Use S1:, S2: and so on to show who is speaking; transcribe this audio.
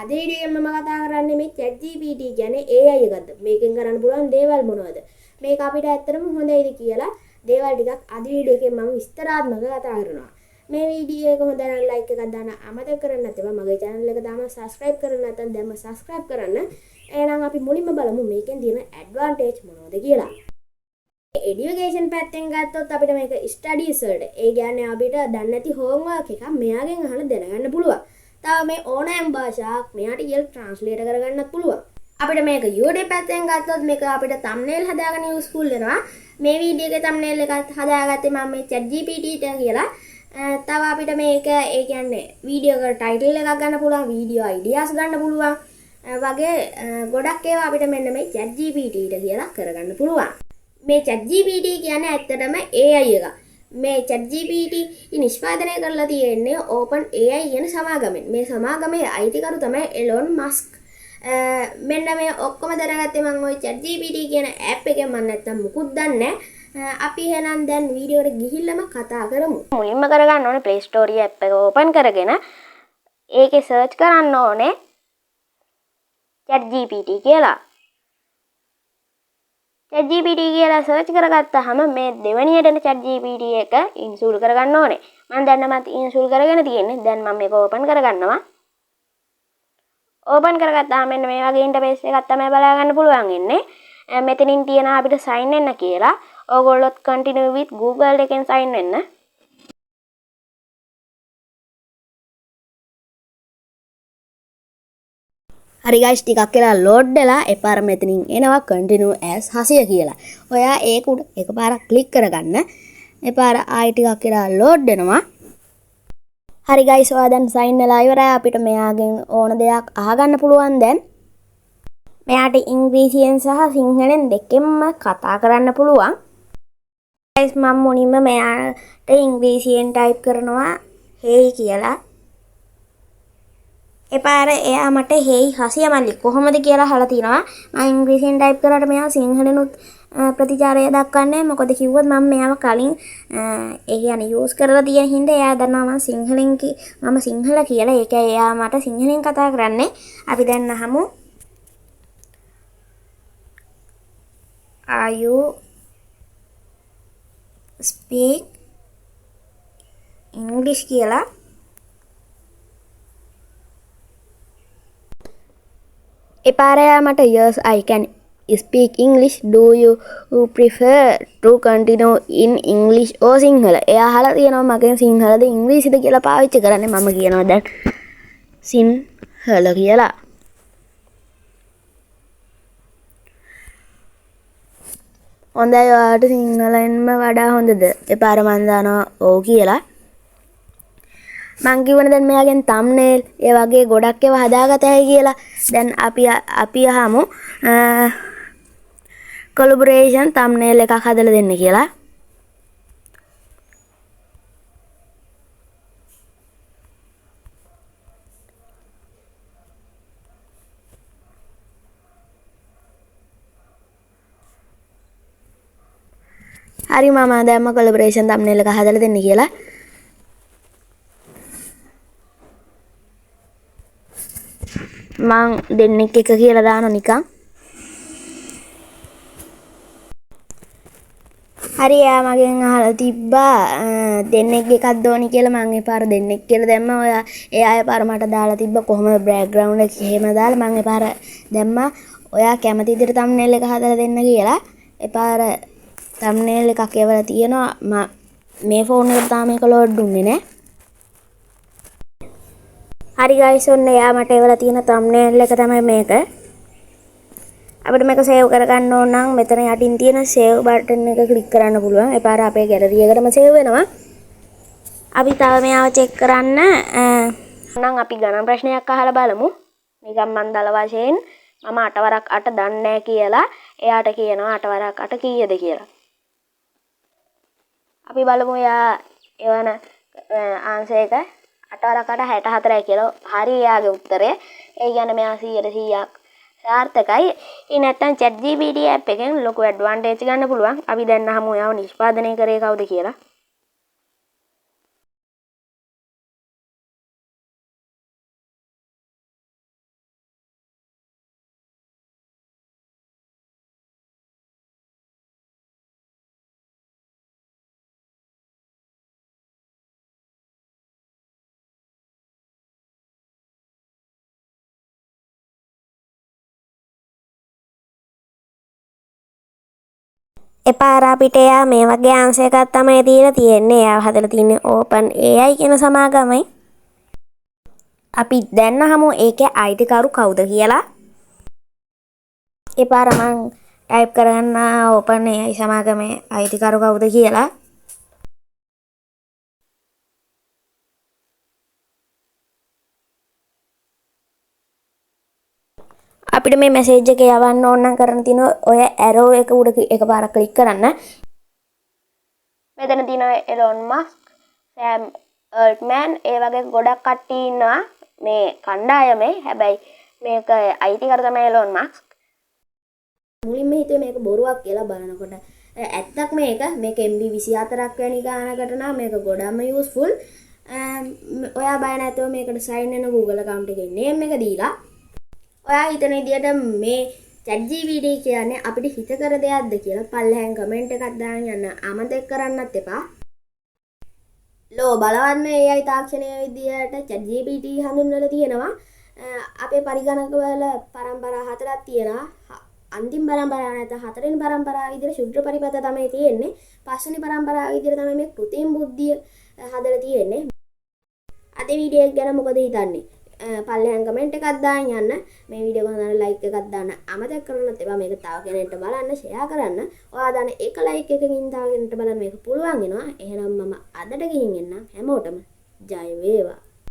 S1: අද වීඩියෝ එකෙන් මම කතා කරන්නේ මේ ChatGPT කියන්නේ AI එකක්ද? මේකෙන් කරන්න පුළුවන් දේවල් මොනවද? මේක අපිට ඇත්තටම හොඳයිද කියලා දේවල් ටිකක් අද වීඩියෝ එකෙන් මම විස්තරාත්මකව කතා කරනවා. මේ වීඩියෝ එක හොඳ නම් ලයික් එකක් දාන්න අමතක කරන්න නැත්නම් මගේ channel එක තාම subscribe කරන්න නැත්නම් දැන්ම subscribe කරන්න. එහෙනම් අපි මුලින්ම බලමු මේකෙන් තියෙන advantage මොනවද කියලා. එඩියුකේෂන් පැත්තෙන් ගත්තොත් අපිට මේක ස්ටඩීස් වලට ඒ කියන්නේ අපිට දන්නේ නැති හෝම්වර්ක් එකක් මෙයාගෙන් අහලා දැනගන්න පුළුවන්. තව මේ ඕනෑම භාෂාවක් මෙයාට ඉහළ ට්‍රාන්ස්ලේට් කරගන්නත් පුළුවන්. අපිට මේක YouTube පැත්තෙන් ගත්තොත් මේක අපිට thumbnail හදාගන්න යූස්ෆුල් වෙනවා. මේ වීඩියෝ එකේ thumbnail එකත් හදාගත්තේ මම මේ ChatGPT ට කියලා. තව අපිට මේක ඒ කියන්නේ වීඩියෝ එකට ටයිටල් එකක් ගන්න පුළුවන්, වීඩියෝ අයිඩියාස් ගන්න පුළුවන්. වගේ ගොඩක් ඒවා අපිට මෙන්න මේ ChatGPT ට කියලා කරගන්න පුළුවන්. මේ ChatGPT කියන්නේ ඇත්තටම AI එකක්. මේ ChatGPT නිෂ්පාදනය කරලා තියෙන්නේ OpenAI කියන සමාගමෙන්. මේ සමාගමේ අයිතිකරු තමයි එලොන් මස්ක්. මෙන්න මේ ඔක්කොම දැනගත්තේ මම ওই ChatGPT කියන app එකෙන් මම නැත්තම් මුකුත් දන්නේ අපි එහෙනම් දැන් වීඩියෝ එකට ගිහිල්ලාම කතා කරමු. මුලින්ම කරගන්න ඕනේ Play Store app එක open කරගෙන ඒකේ search කරන්න ඕනේ ChatGPT කියලා. ChatGPT කියලා සර්ච් කරගත්තාම මේ දෙවෙනියට එන ChatGPT එක ඉන්ස්ටෝල් කරගන්න ඕනේ. මම දැන්නමත් ඉන්ස්ටෝල් කරගෙන තියෙන්නේ. දැන් මම මේක ඕපන් කරගන්නවා. ඕපන් කරගත්තාම මෙන්න මේ වගේ ඉන්ටර්ෆේස් එකක් තමයි බලා ගන්න පුළුවන් ඉන්නේ. මෙතනින් තියෙන අපිට sign වෙන්න කියලා. ඕගොල්ලොත් continue with Google එකෙන් sign වෙන්න. හරි guys ටිකක් වෙලා load වෙලා එපාර මෙතනින් එනවා continue as හසිය කියලා. ඔයා ඒක උඩ එකපාරක් click කරගන්න. එපාර ආයි ටිකක් වෙලා load වෙනවා. හරි guys ඔයා දැන් sign වෙලා ඉවරයි. අපිට මෙයාගෙන් ඕන දෙයක් අහගන්න පුළුවන් දැන්. මෙයාට ඉංග්‍රීසියෙන් සහ සිංහලෙන් දෙකෙන්ම කතා කරන්න පුළුවන්. guys මම මුලින්ම මෙයාට ඉංග්‍රීසියෙන් type කරනවා hey කියලා. එපාර එයා මට හේයි හසිය මල්ලි කොහොමද කියලා අහලා තිනවා. මම ඉංග්‍රීසියෙන් ටයිප් කරාට මෙයා සිංහලෙනුත් ප්‍රතිචාරය දක්වන්නේ. මොකද කිව්වොත් මම මෙයාව කලින් ඒ කියන්නේ යූස් කරලා තියෙන හින්දා එයා දන්නවා මම සිංහල කියලා. ඒක එයා මට සිංහලෙන් කතා කරන්නේ. අපි දැන් අහමු Are you speak English කියලා. එපාරයා මට yes I can speak English. Do you prefer to continue in English or Sinhala? එයා අහලා තියෙනවා මගෙන් සිංහලද ඉංග්‍රීසිද කියලා පාවිච්චි කරන්නේ. මම කියනවා දැන් සිංහල කියලා. හොඳයි ඔයාලට සිංහලෙන්ම වඩා හොඳද? එපාර මම දානවා ඔව් කියලා. මං කිව්වනේ දැන් මෙයාගෙන් thumbnail ඒ වගේ ගොඩක් ඒවා හදාගත හැකි කියලා. දැන් අපි අහමු collaboration thumbnail එකක් හදලා දෙන්න කියලා. හරි මම දැම්ම collaboration thumbnail එක හදලා දෙන්න කියලා. මං දෙන්නෙක් එක කියලා දානවා නිකන්. හරි එයා මගෙන් අහලා තිබ්බා දෙන්නෙක් එකක් දෝනි කියලා. මං එපාර දෙන්නෙක් කියලා දැම්මා. එයා එපාර මට දාලා තිබ්බ කොහොමද බෑග්ග්‍රවුන්ඩ් එක එහෙම දාලා මං එපාර දැම්මා ඔයා කැමති විදිහට thumbnail එක හදලා දෙන්න කියලා. එපාර thumbnail එකක් එවලා තියෙනවා. මේ ෆෝන් එකට තාම මේක load දුන්නේ නැහැ. හරි guys ඔන්න එයා මට එවලා තියෙන thumbnail එක තමයි මේක. අපිට මේක save කරගන්න ඕන නම් මෙතන යටින් තියෙන save button එක click කරන්න පුළුවන්. එපාර අපේ gallery එකටම save වෙනවා. අපි තව මෙයාව check කරන්න නම් අපි ගණන් ප්‍රශ්නයක් අහලා බලමු. නිකන් මන් දල වශයෙන් මම 8 වරක් 8 දන්නේ නැහැ කියලා එයාට කියනවා 8 වරක් 8 කීයද කියලා. අපි බලමු එයා එවන answer එක 8 වරක් 8 64යි කියලා. හරි එයාගේ උත්තරය. ඒ කියන්නේ මෙයා 100%ක් සාර්ථකයි. ඒ නැත්තම් ChatGPT app එකෙන් ලොකු advantage ගන්න පුළුවන්. අපි දැන් අහමු එයාව නිෂ්පාදනය කරේ කවුද කියලා.
S2: එපාර අපිට එයා මේ වගේ ආන්සර් එකක් තමයි දීලා තියෙන්නේ. එයා හදලා තියෙන්නේ Open AI කියන සමාගමයි. අපි දැන් අහමු ඒකේ අයිතිකරු කවුද කියලා. එපාර මං ටයිප් කරගන්න Open AI සමාගමේ අයිතිකරු කවුද කියලා. අපිට මේ මැසේජ් එක යවන්න ඕන නම් කරන්න තියෙන ඔය ඇරෝ එක උඩ එකපාරක් ක්ලික් කරන්න. මෙතන තියෙනවා එලොන් මස්ක්, සෑම් අල්ට්මෑන් ඒ වගේ ගොඩක් කට්ටිය ඉන්නවා මේ කණ්ඩායමේ. හැබැයි මේක අයිතිකරු තමයි එලොන් මස්ක්.
S1: මුලින්ම හිතුවේ මේක බොරුවක් කියලා බලනකොට. ඇත්තක් මේක MB 24ක් වැනි ගානකට නම් මේක ගොඩක්ම යූස්ෆුල්. ඔයා බය නැතුව මේකට සයින් වෙන Google account එකේ name එක දීලා ඔයා හිතන විදියට මේ ChatGPT කියන්නේ අපිට හිත කර දෙයක්ද කියලා පල්ලෙහෙන් කමෙන්ට් එකක් දාන්න යන්න අමතක කරන්නත් එපා. ලෝ බලවත්ම AI තාක්ෂණයේ විදියට ChatGPT හඳුන්වලා තියෙනවා. අපේ පරිගණකවල පරම්පරා 4ක් තියෙනවා. අන්තිම පරම්පරාව නැත්නම් හතරවෙනි පරම්පරාව විදියට ශුද්ධ පරිපත තමයි තියෙන්නේ. පස්වෙනි පරම්පරාව විදියට තමයි මේ කෘත්‍රිම බුද්ධිය හදලා තියෙන්නේ. අද වීඩියෝ එක ගැන මොකද හිතන්නේ? පල්ලෙහාන් කමෙන්ට් එකක් දාන්න යන්න. මේ වීඩියෝ එක හොඳට ලයික් එකක් දාන්න අමතක කරන්නත් එපා. මේක තව කෙනෙක්ට බලන්න ෂෙයා කරන්න. ඔයා දාන එක ලයික් එකකින් තව කෙනෙක්ට බලන්න මේක පුළුවන් වෙනවා. එහෙනම් මම අදට ගිහින් එන්නම්. හැමෝටම ජය වේවා.